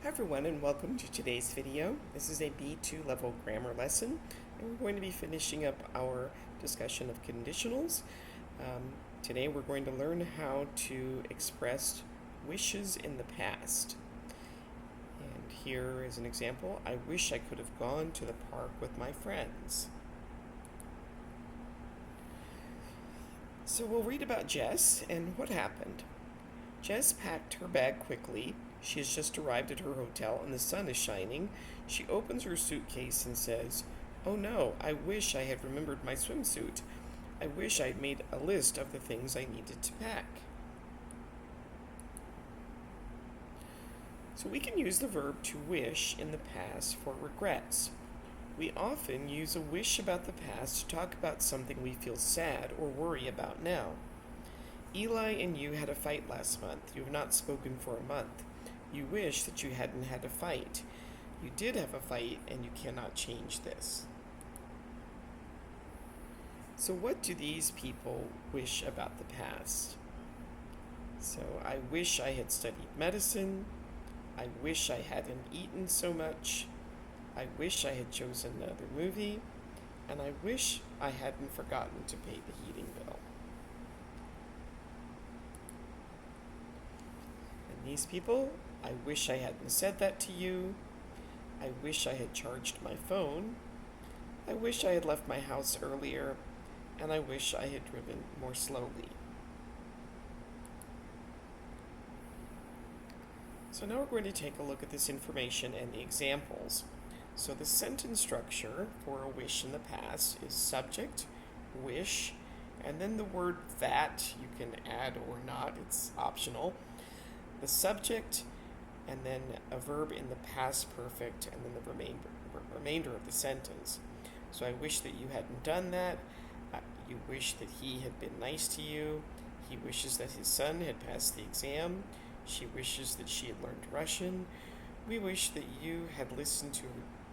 Hi everyone and welcome to today's video. This is a B2 level grammar lesson and we're going to be finishing up our discussion of conditionals. Today we're going to learn how to express wishes in the past. And here is an example. I wish I could have gone to the park with my friends. So we'll read about Jess and what happened. Jess packed her bag quickly. She has just arrived at her hotel and the sun is shining. She opens her suitcase and says, "Oh no, I wish I had remembered my swimsuit. I wish I had made a list of the things I needed to pack." So we can use the verb to wish in the past for regrets. We often use a wish about the past to talk about something we feel sad or worry about now. Eli and you had a fight last month. You have not spoken for a month. You wish that you hadn't had a fight. You did have a fight, and you cannot change this. So what do these people wish about the past? So I wish I had studied medicine. I wish I hadn't eaten so much. I wish I had chosen another movie. And I wish I hadn't forgotten to pay the heating bill. And these people, I wish I hadn't said that to you. I wish I had charged my phone. I wish I had left my house earlier. And I wish I had driven more slowly. So now we're going to take a look at this information and the examples. So the sentence structure for a wish in the past is subject, wish, and then the word that you can add or not, it's optional. The subject, and then a verb in the past perfect, and then the remainder of the sentence. So I wish that you hadn't done that. You wish that he had been nice to you. He wishes that his son had passed the exam. She wishes that she had learned Russian. We wish that you had listened to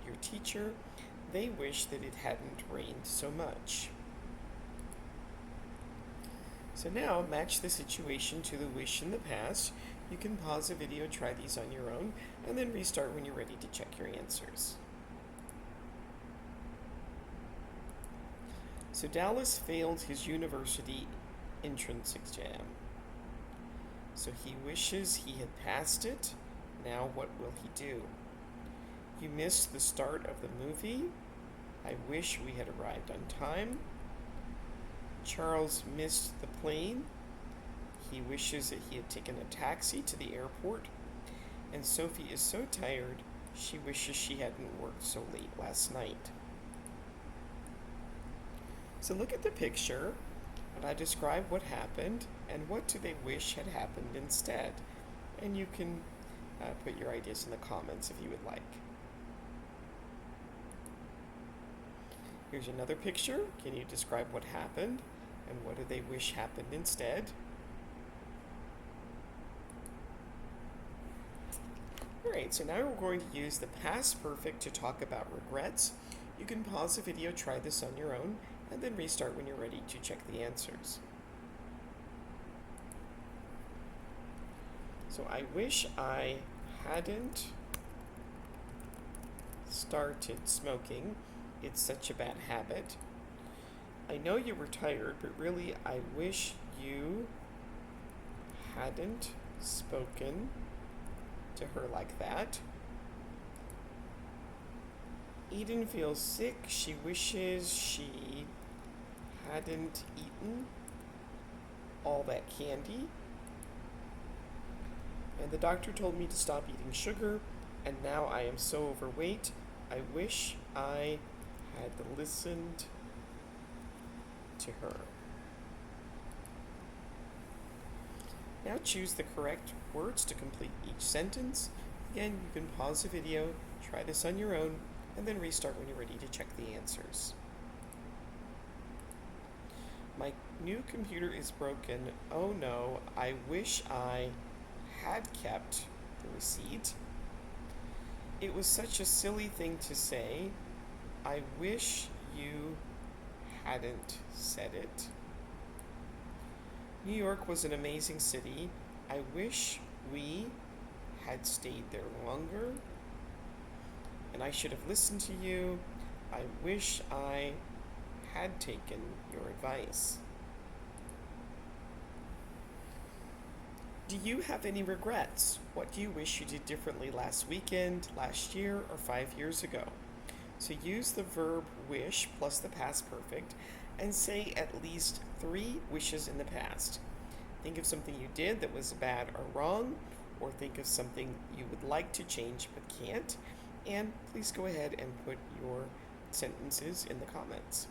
your teacher. They wish that it hadn't rained so much. So now match the situation to the wish in the past. You can pause the video, try these on your own, and then restart when you're ready to check your answers. So Dallas failed his university entrance exam. So he wishes he had passed it. Now what will he do? You missed the start of the movie. I wish we had arrived on time. Charles missed the plane. He wishes that he had taken a taxi to the airport. And Sophie is so tired, she wishes she hadn't worked so late last night. So look at the picture, and I describe what happened, and what do they wish had happened instead. And you can put your ideas in the comments if you would like. Here's another picture. Can you describe what happened, and what do they wish happened instead? Alright, so now we're going to use the past perfect to talk about regrets. You can pause the video, try this on your own, and then restart when you're ready to check the answers. So I wish I hadn't started smoking. It's such a bad habit. I know you were tired, but really I wish you hadn't spoken to her like that. Eden feels sick. She wishes she hadn't eaten all that candy. And the doctor told me to stop eating sugar, and now I am so overweight. I wish I had listened to her. Now choose the correct words to complete each sentence. Again, you can pause the video, try this on your own, and then restart when you're ready to check the answers. My new computer is broken. Oh no, I wish I had kept the receipt. It was such a silly thing to say. I wish you hadn't said it. New York was an amazing city. I wish we had stayed there longer. And I should have listened to you. I wish I had taken your advice. Do you have any regrets? What do you wish you did differently last weekend, last year, or 5 years ago? So use the verb wish plus the past perfect and say at least 3 wishes in the past. Think of something you did that was bad or wrong, or think of something you would like to change but can't. And please go ahead and put your sentences in the comments.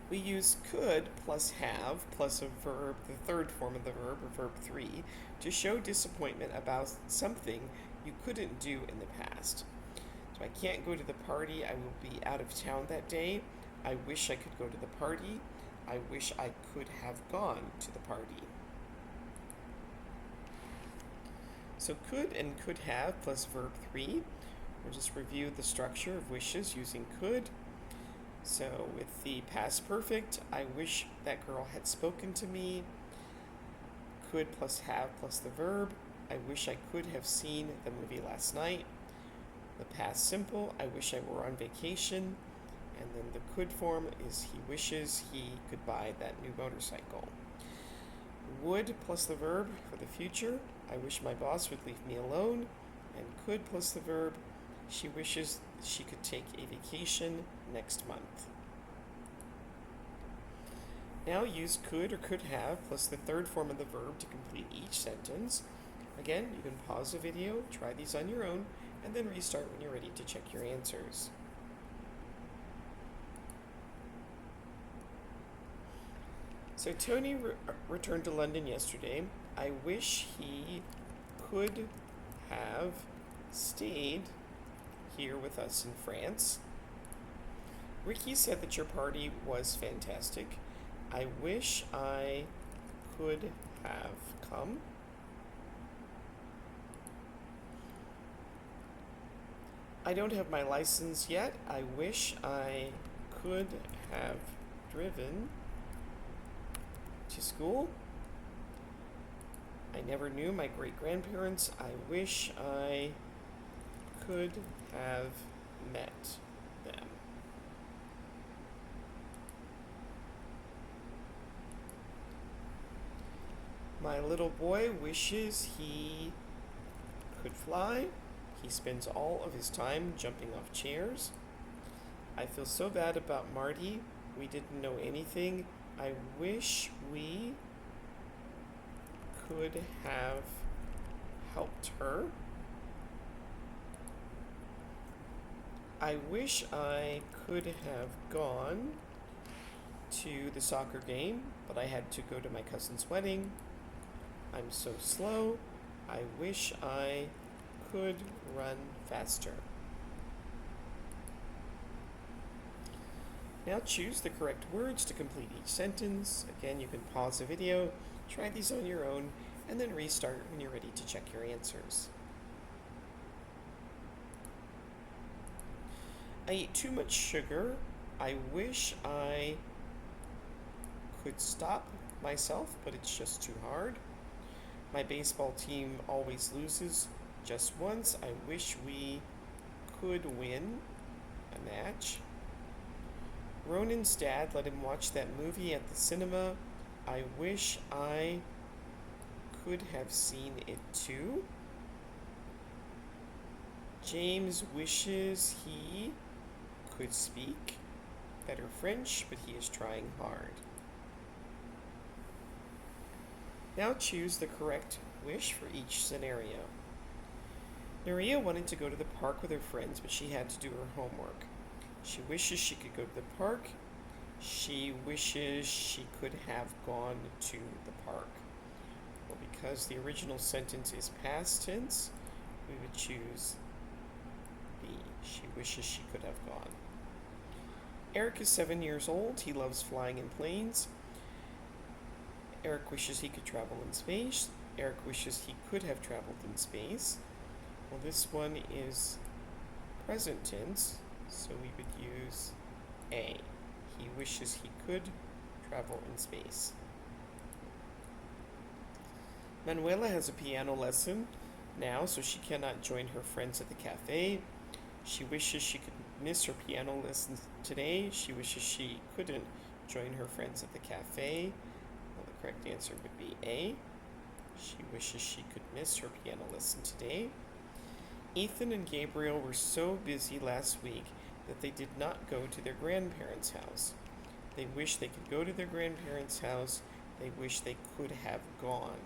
We use could plus have plus a verb, the third form of the verb, or verb 3, to show disappointment about something you couldn't do in the past. So I can't go to the party. I will be out of town that day. I wish I could go to the party. I wish I could have gone to the party. So could and could have plus verb 3. We'll just review the structure of wishes using could. So with the past perfect, I wish that girl had spoken to me. Could plus have plus the verb. I wish I could have seen the movie last night. The past simple, I wish I were on vacation. And then the could form is he wishes he could buy that new motorcycle. Would plus the verb for the future, I wish my boss would leave me alone. And could plus the verb, she wishes she could take a vacation next month. Now use could or could have plus the third form of the verb to complete each sentence. Again, you can pause the video, try these on your own, and then restart when you're ready to check your answers. So Tony returned to London yesterday. I wish he could have stayed here with us in France. Ricky said that your party was fantastic. I wish I could have come. I don't have my license yet. I wish I could have driven to school. I never knew my great-grandparents. I wish I could have met them. My little boy wishes he could fly. He spends all of his time jumping off chairs. I feel so bad about Marty. We didn't know anything. I wish we could have helped her. I wish I could have gone to the soccer game, but I had to go to my cousin's wedding. I'm so slow. I wish I could run faster. Now choose the correct words to complete each sentence. Again, you can pause the video, try these on your own, and then restart when you're ready to check your answers. I eat too much sugar. I wish I could stop myself, but it's just too hard. My baseball team always loses just once. I wish we could win a match. Ronan's dad let him watch that movie at the cinema. I wish I could have seen it too. James wishes he could speak better French, but he is trying hard. Now choose the correct wish for each scenario. Maria wanted to go to the park with her friends, but she had to do her homework. She wishes she could go to the park. She wishes she could have gone to the park. Well, because the original sentence is past tense, we would choose B. She wishes she could have gone. Eric is 7 years old. He loves flying in planes. Eric wishes he could travel in space. Eric wishes he could have traveled in space. Well, this one is present tense, so we would use A. He wishes he could travel in space. Manuela has a piano lesson now, so she cannot join her friends at the cafe. She wishes she could miss her piano lessons today. She wishes she couldn't join her friends at the cafe. Well, the correct answer would be A. She wishes she could miss her piano lesson today. Ethan and Gabriel were so busy last week that they did not go to their grandparents' house. They wish they could go to their grandparents' house. They wish they could have gone.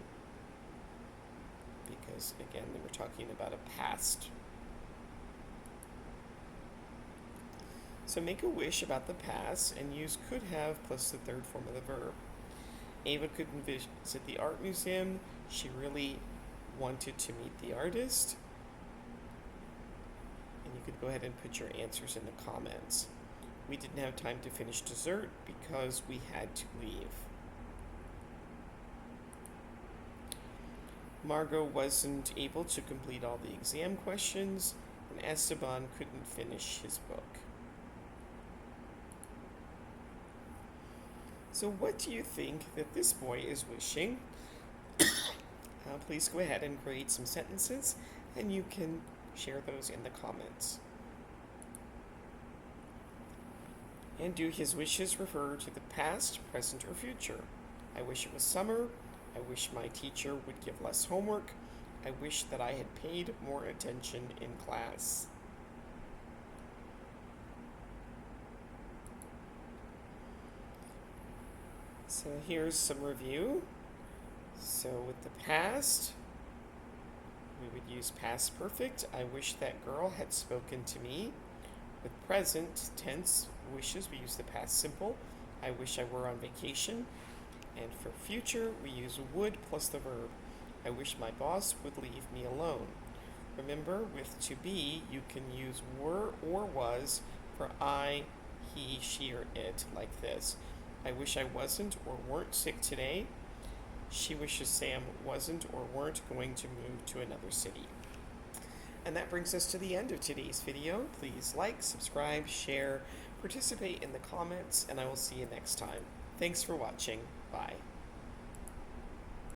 Because, again, they were talking about a past. So make a wish about the past and use could have plus the third form of the verb. Ava couldn't visit the art museum. She really wanted to meet the artist. And you could go ahead and put your answers in the comments. We didn't have time to finish dessert because we had to leave. Margot wasn't able to complete all the exam questions, and Esteban couldn't finish his book. So what do you think that this boy is wishing? Please go ahead and create some sentences, and you can share those in the comments. And do his wishes refer to the past, present, or future? I wish it was summer. I wish my teacher would give less homework. I wish that I had paid more attention in class. So here's some review. So with the past, we would use past perfect. I wish that girl had spoken to me. With present tense wishes, we use the past simple. I wish I were on vacation. And for future, we use would plus the verb. I wish my boss would leave me alone. Remember, with to be, you can use were or was for I, he, she, or it, like this. I wish I wasn't or weren't sick today. She wishes Sam wasn't or weren't going to move to another city. And that brings us to the end of today's video. Please like, subscribe, share, participate in the comments, and I will see you next time. Thanks for watching. Bye.